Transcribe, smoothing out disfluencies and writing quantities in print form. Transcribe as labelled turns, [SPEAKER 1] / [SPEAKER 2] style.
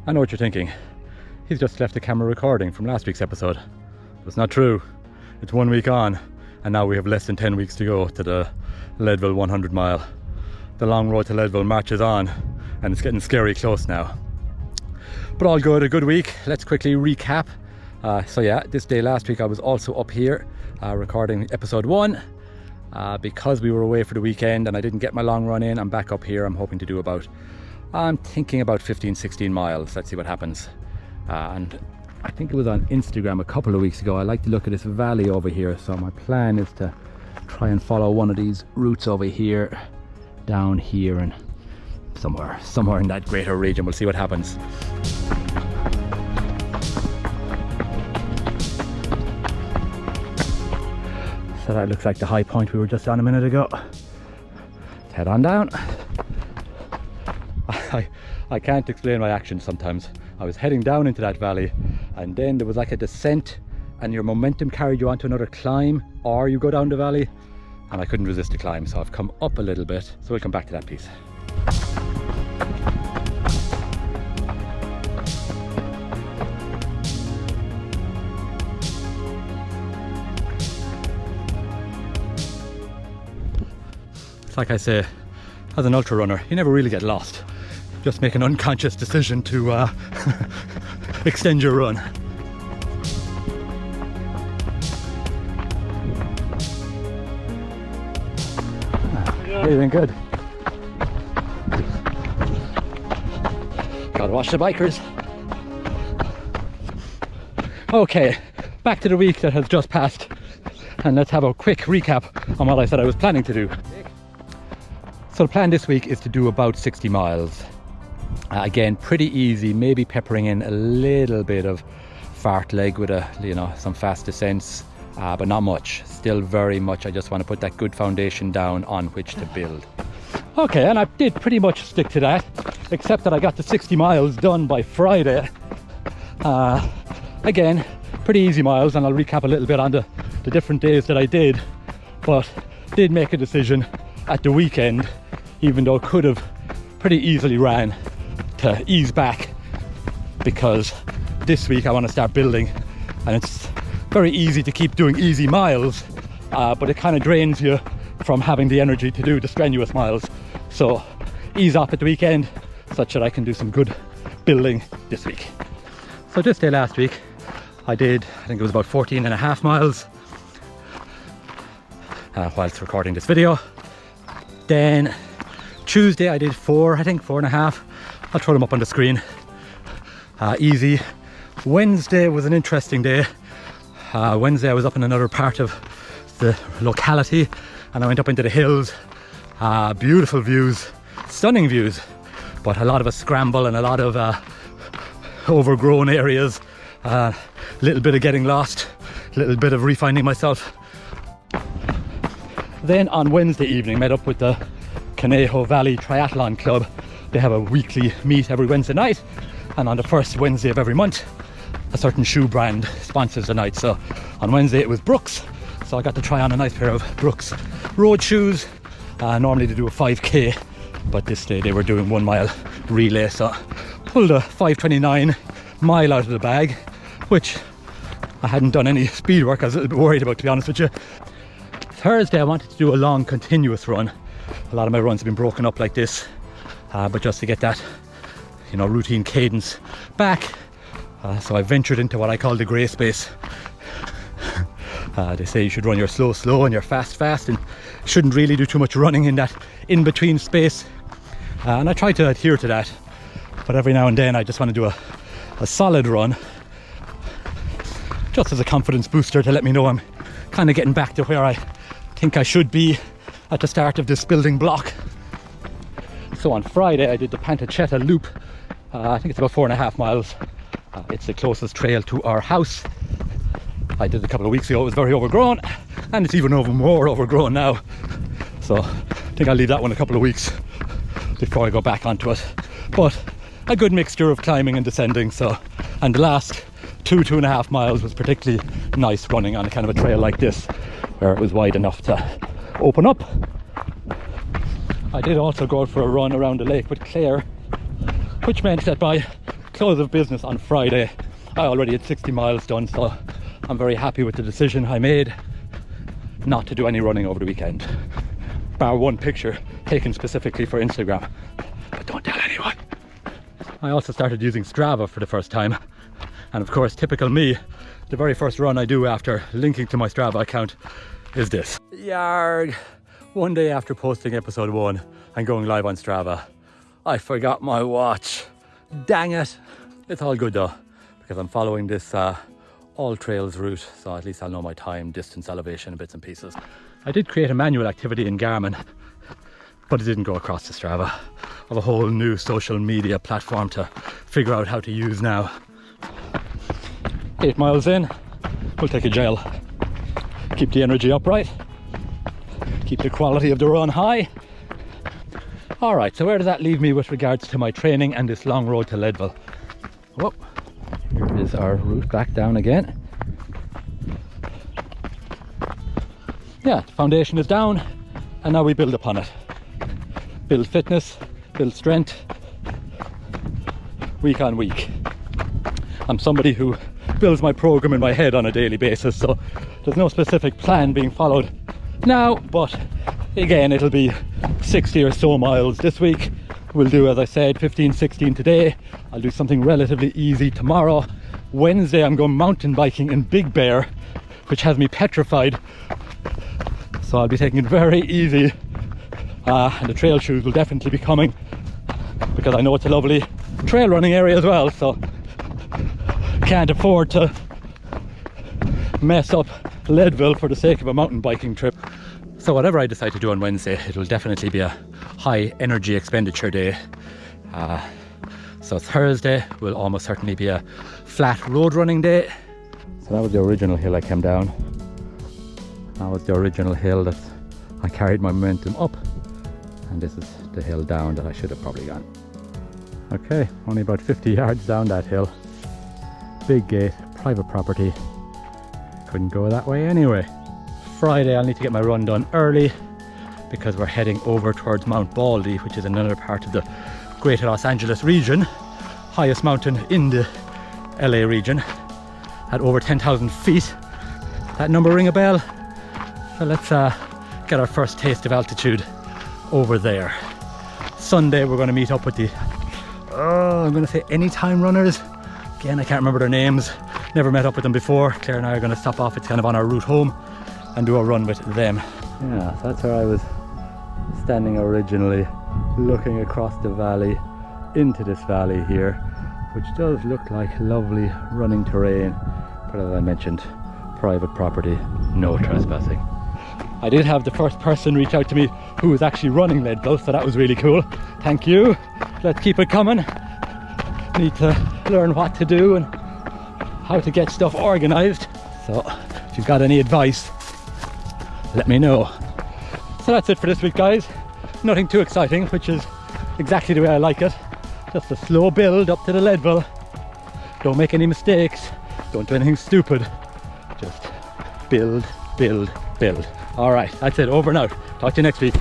[SPEAKER 1] I know what you're thinking. He's just left the camera recording from last week's episode. But it's not true. It's 1 week on, and now we have less than 10 weeks to go to the Leadville 100 mile. The long road to Leadville marches on, and it's getting scary close now. But all good, a good week. Let's quickly recap. So yeah, this day last week I was also up here recording episode 1. Because we were away for the weekend and I didn't get my long run in, I'm back up here. I'm hoping to do I'm thinking about 15-16 miles. Let's see what happens. And I think it was on Instagram a couple of weeks ago. I like to look at this valley over here. So my plan is to try and follow one of these routes over here, down here, and somewhere in that greater region. We'll see what happens. So that looks like the high point we were just on a minute ago. Let's head on down. I can't explain my actions sometimes. I was heading down into that valley, and then there was like a descent, and your momentum carried you onto another climb, or you go down the valley, and I couldn't resist the climb, so I've come up a little bit. So we'll come back to that piece. It's like I say, as an ultra runner, you never really get lost. Just make an unconscious decision to extend your run. Feeling good. Gotta watch the bikers. Okay, back to the week that has just passed, and let's have a quick recap on what I said I was planning to do. So the plan this week is to do about 60 miles. Again, pretty easy, maybe peppering in a little bit of fartlek with some fast descents, but not much. Still very much, I just want to put that good foundation down on which to build. Okay, and I did pretty much stick to that, except that I got the 60 miles done by Friday. Again, pretty easy miles, and I'll recap a little bit on the different days that I did, but did make a decision at the weekend, even though could have pretty easily ran, to ease back, because this week I want to start building, and it's very easy to keep doing easy miles, but it kind of drains you from having the energy to do the strenuous miles. So ease off at the weekend such that I can do some good building this week. So this day last week I think it was about 14.5 miles whilst recording this video. Then Tuesday I did 4.5. I'll throw them up on the screen. Easy. Wednesday was an interesting day. Wednesday I was up in another part of the locality, and I went up into the hills. Beautiful views, stunning views, but a lot of a scramble and a lot of overgrown areas. A little bit of getting lost, a little bit of refinding myself. Then on Wednesday evening, met up with the Conejo Valley Triathlon Club. They have a weekly meet every Wednesday night, and on the first Wednesday of every month, a certain shoe brand sponsors the night. So on Wednesday it was Brooks, so I got to try on a nice pair of Brooks road shoes. Normally they do a 5k, but this day they were doing 1 mile relay, so pulled a 5:29 mile out of the bag, which I hadn't done any speed work. I was a little bit worried about, to be honest with you. Thursday I wanted to do a long continuous run. A lot of my runs have been broken up like this, but just to get that routine cadence back, so I ventured into what I call the grey space. They say you should run your slow and your fast, and shouldn't really do too much running in that in-between space, and I try to adhere to that, but every now and then I just want to do a solid run, just as a confidence booster, to let me know I'm kind of getting back to where I think I should be at the start of this building block. So on Friday I did the Pantachetta loop. I think it's about 4.5 miles. It's the closest trail to our house. I did it a couple of weeks ago. It was very overgrown, and it's even more overgrown now. So I think I'll leave that one a couple of weeks before I go back onto it. But a good mixture of climbing and descending. So, and the last 2.5 miles was particularly nice running on a kind of a trail like this, where it was wide enough to open up. I did also go out for a run around the lake with Claire, which meant that by close of business on Friday I already had 60 miles done, so I'm very happy with the decision I made not to do any running over the weekend, bar one picture taken specifically for Instagram, but don't tell anyone. I also started using Strava for the first time, and of course, typical me, the very first run I do after linking to my Strava account is this. Yarg! One day after posting episode 1 and going live on Strava, I forgot my watch. Dang it! It's all good though, because I'm following this all trails route, so at least I'll know my time, distance, elevation, bits and pieces. I did create a manual activity in Garmin, but it didn't go across to Strava. I have a whole new social media platform to figure out how to use now. 8 miles in, we'll take a gel. Keep the energy upright. Keep the quality of the run high. Alright, so where does that leave me with regards to my training and this long road to Leadville? Whoop. Here is our route back down again. Yeah, the foundation is down and now we build upon it. Build fitness, build strength, week on week. I'm somebody who builds my program in my head on a daily basis, so there's no specific plan being followed now, but again, it'll be 60 or so miles this week. We'll do, as I said, 15, 16 today. I'll do something relatively easy tomorrow. Wednesday, I'm going mountain biking in Big Bear, which has me petrified. So I'll be taking it very easy. And the trail shoes will definitely be coming, because I know it's a lovely trail running area as well, so can't afford to mess up Leadville for the sake of a mountain biking trip. So whatever I decide to do on Wednesday, it will definitely be a high energy expenditure day. So Thursday will almost certainly be a flat road running day. So that was the original hill I came down. That was the original hill that I carried my momentum up, and this is the hill down that I should have probably gone. Okay, only about 50 yards down that hill. Big gate, private property. Couldn't go that way anyway. Friday I'll need to get my run done early, because we're heading over towards Mount Baldy, which is another part of the Greater Los Angeles region, highest mountain in the LA region, at over 10,000 feet. That number ring a bell? So let's get our first taste of altitude over there. Sunday we're going to meet up with the I'm going to say Anytime runners. Again, I can't remember their names, never met up with them before. Claire and I are going to stop off, it's kind of on our route home, and do a run with them. Yeah, so that's where I was standing originally, looking across the valley into this valley here, which does look like lovely running terrain, but as I mentioned, private property, no trespassing. I did have the first person reach out to me who was actually running Leadville, so that was really cool. Thank you. Let's keep it coming. Need to learn what to do and how to get stuff organized. So if you've got any advice, let me know. So that's it for this week, guys. Nothing too exciting, which is exactly the way I like it. Just a slow build up to the Leadville. Don't make any mistakes. Don't do anything stupid. Just build, build, build. All right, that's it. Over and out. Talk to you next week.